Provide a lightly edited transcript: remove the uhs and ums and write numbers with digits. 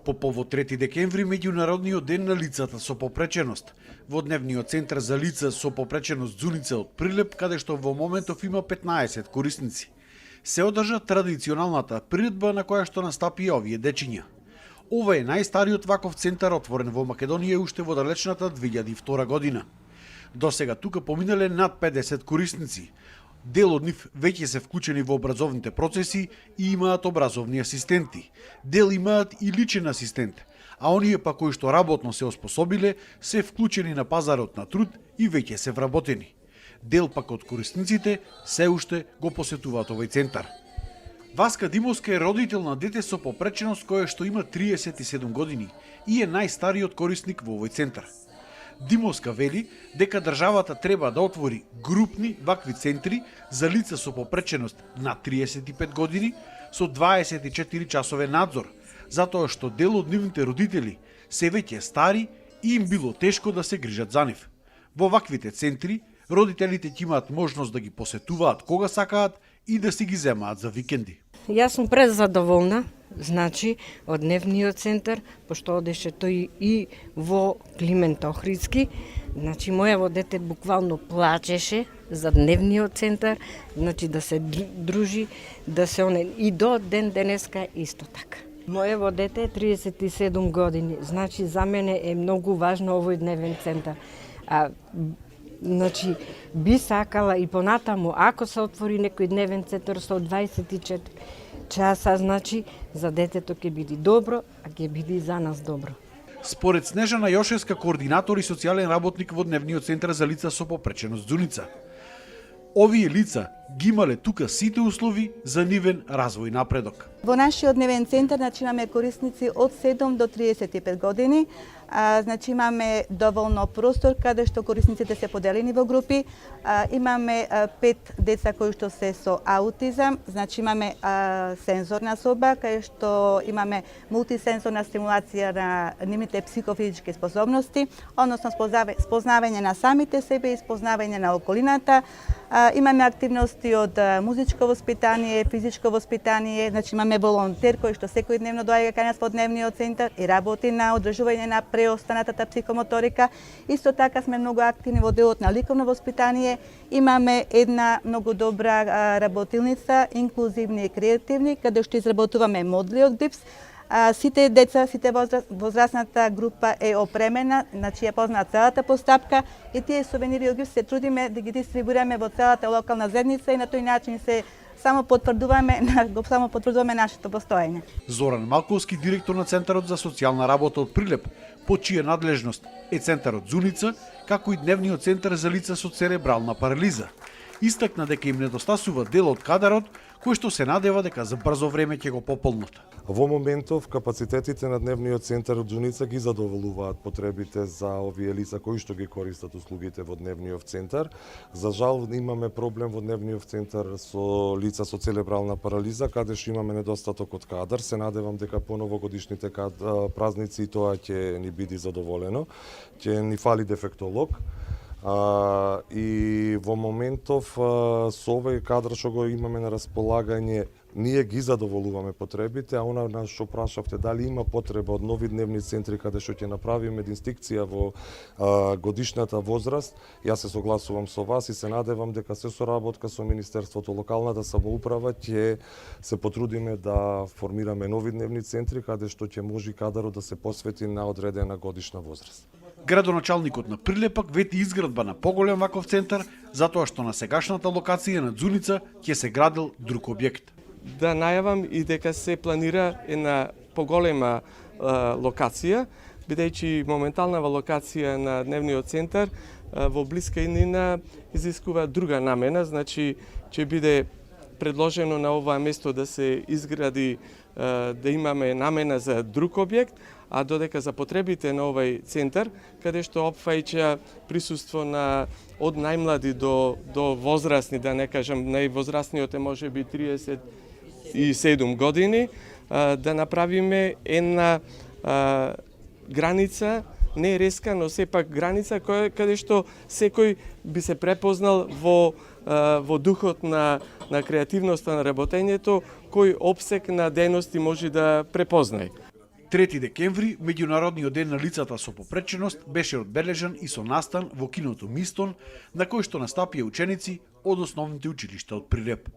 По повод 3 декември, меѓународниот ден на лицата со попреченост, во Дневниот центар за лица со попреченост Зуница од Прилеп, каде што во моментов има 15 корисници, се одржа традиционалната приредба на која што настапи и овие дечиња. Ова е најстариот ваков центар отворен во Македонија уште во далечната 2002 година. До сега тука поминале над 50 корисници. Дел од нив веќе се вклучени во образовните процеси и имаат образовни асистенти. Дел имаат и личен асистент, а оние па кои што работно се оспособиле се вклучени на пазарот на труд и веќе се вработени. Дел пак од корисниците се уште го посетуваат овој центар. Васка Димовска е родител на дете со попреченост кое што има 37 години и е најстариот корисник во овој центар. Димовска вели дека државата треба да отвори групни вакви центри за лица со попреченост на 35 години со 24 часовен надзор, затоа што дел од нивните родители се веќе стари и им било тешко да се грижат за нив. Во ваквите центри родителите ќе имаат можност да ги посетуваат кога сакаат и да си ги земаат за викенди. Јас сум презадоволна, значи, од Дневниот центар, пошто одеше тој и во Климент Охридски. Значи, мојаво дете буквално плачеше за Дневниот центар, значи да се дружи, да се оне и до ден денеска исто така. Мојаво дете е 37 години, значи за мене е многу важно овој Дневен центар. Значи, би сакала и понатаму, ако се отвори некој Дневен центар со 24 часа, значи, за детето ќе биде добро, а ќе биде и за нас добро. Според Снежана Јошевска, координатор и социјален работник во Дневниот центар за лица со попреченост Зуница, овие лица ги имале тука сите услови за нивен развој напредок. Во нашиот Дневен центар значи, имаме корисници од 7 до 35 години. Значи имаме доволно простор каде што корисниците се поделени во групи. Имаме 5 деца кои што се со аутизам, значи имаме сензорна соба каде што имаме мултисензорна стимулација на нивните психофизички способности, односно спознавање на самите себе и спознавање на околината. Имаме активности од музичко воспитание, физичко воспитание, значи имаме волонтер кој што секојдневно доаѓа кај нас во Дневниот центар и работи на одржување на преостанатата психомоторика. Исто така сме многу активни во делот на ликовно воспитание. Имаме една многу добра работилница, инклузивни и креативни, каде што изработуваме модели од ГРИПС. Сите деца, сите возрастната група е опремена, значи ја познаат целата постапка и тие сувенири од ГРИПС се трудиме да ги дистрибуираме во целата локална заедница и на тој начин се само потврдуваме нашето постоење. Зоран Малковски, директор на Центарот за социјална работа од Прилеп, по чија надлежност е Центарот Зуница, како и Дневниот центар за лица со церебрална парализа, истакна дека им недостасува дел од кадарот, кој што се надева дека за брзо време ќе го пополнат. Во моментов капацитетите на Дневниот центар од Зуница ги задоволуваат потребите за овие лица кои што ги користат услугите во Дневниот центар. За жал имаме проблем во Дневниот центар со лица со церебрална парализа, каде што имаме недостаток од кадар. Се надевам дека по новогодишните празници тоа ќе ни биде задоволено. Ќе ни фали дефектолог. И во моментов со овој кадар што го имаме на располагање, ние ги задоволуваме потребите, а она на што прашавте дали има потреба од нови дневни центри каде што ќе направиме дистинкција во годишната возраст, јас се согласувам со вас и се надевам дека се соработка со Министерството локалната самоуправа ќе се потрудиме да формираме нови дневни центри каде што ќе може кадарот да се посвети на одредена годишна возраст. Градоначалникот на Прилепак вети изградба на поголем ваков центар, затоа што на сегашната локација на Зуница ќе се градил друг објект. Да најавам и дека се планира една поголема локација, бидејќи моменталнава локација на Дневниот центар во блиска иднина изискува друга намена, значи ќе биде предложено на ова место да се изгради, да имаме намена за друг објект, а додека за потребите на овој центар, каде што опфаќа присуство на од најмлади до возрастни, да не кажам, највозрастниот е можеби 37 години, да направиме една граница, не реска, но сепак граница каде што секој би се препознал во духот на креативноста на работењето, кој опсек на дејности може да препознае. 3 декември, меѓународниот ден на лицата со попреченост, беше одбележан и со настан во киното Мистон, на кој што настапија ученици од основните училишта од Прилеп.